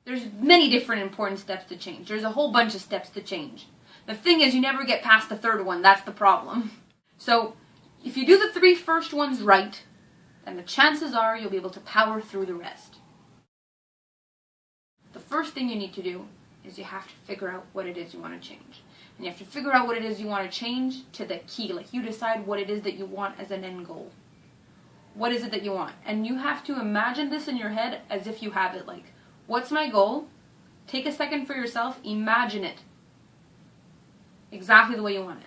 There's many different important steps to change. There's a whole bunch of steps to change. The thing is, you never get past the third one. That's the problem. So, if you do the 3 first ones right, then the chances are you'll be able to power through the rest. The first thing you need to do is you have to figure out what it is you want to change. And you have to figure out what it is you want to change to the key. Like, you decide what it is that you want as an end goal. What is it that you want? And you have to imagine this in your head as if you have it. Like, what's my goal? Take a second for yourself. Imagine it exactly the way you want it.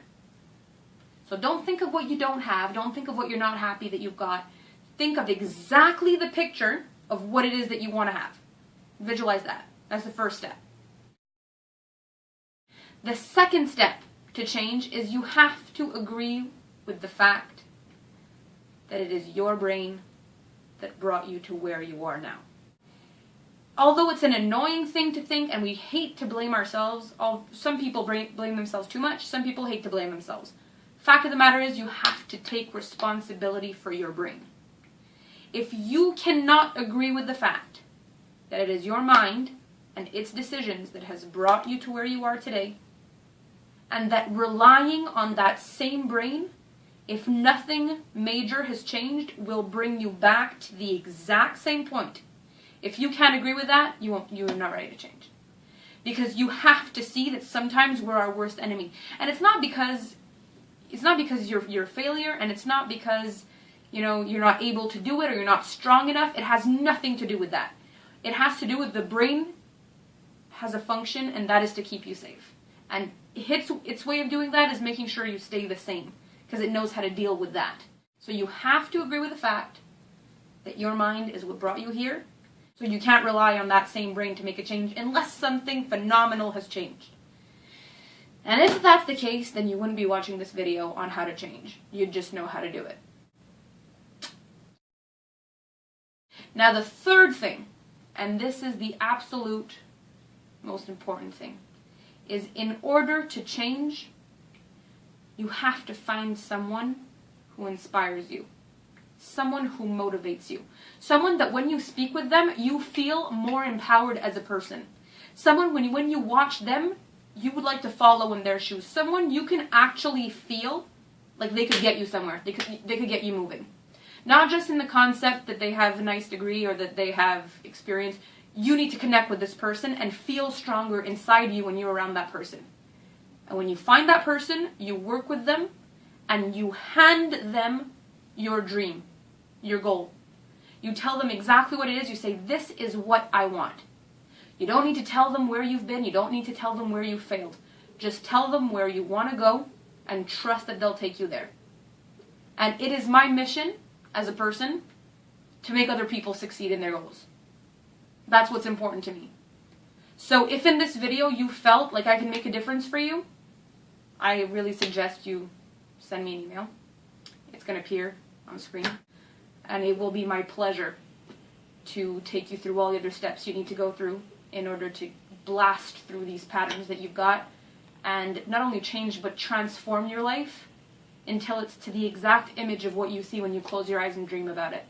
So don't think of what you don't have. Don't think of what you're not happy that you've got. Think of exactly the picture of what it is that you want to have. Visualize that. That's the first step. The second step to change is you have to agree with the fact that it is your brain that brought you to where you are now. Although it's an annoying thing to think, and we hate to blame ourselves, some people blame themselves too much, some people hate to blame themselves. Fact of the matter is, you have to take responsibility for your brain. If you cannot agree with the fact that it is your mind and its decisions that has brought you to where you are today, and that relying on that same brain, if nothing major has changed, will bring you back to the exact same point. If you can't agree with that, you're not ready to change. Because you have to see that sometimes we're our worst enemy. And it's not because you're a failure, and it's not because you're not able to do it or you're not strong enough. It has nothing to do with that. It has to do with the brain has a function, and that is to keep you safe. And its way of doing that is making sure you stay the same, because it knows how to deal with that. So you have to agree with the fact that your mind is what brought you here. So you can't rely on that same brain to make a change unless something phenomenal has changed. And if that's the case, then you wouldn't be watching this video on how to change. You'd just know how to do it. Now the third thing, and this is the absolute most important thing, is in order to change, you have to find someone who inspires you. Someone who motivates you. Someone that when you speak with them, you feel more empowered as a person. Someone when you watch them, you would like to follow in their shoes. Someone you can actually feel like they could get you somewhere. They could get you moving. Not just in the concept that they have a nice degree or that they have experience. You need to connect with this person and feel stronger inside you when you're around that person. And when you find that person, you work with them and you hand them your dream, your goal. You tell them exactly what it is. You say, this is what I want. You don't need to tell them where you've been. You don't need to tell them where you failed. Just tell them where you want to go and trust that they'll take you there. And it is my mission as a person to make other people succeed in their goals. That's what's important to me. So if in this video you felt like I can make a difference for you, I really suggest you send me an email. It's going to appear on the screen. And it will be my pleasure to take you through all the other steps you need to go through in order to blast through these patterns that you've got and not only change but transform your life until it's to the exact image of what you see when you close your eyes and dream about it.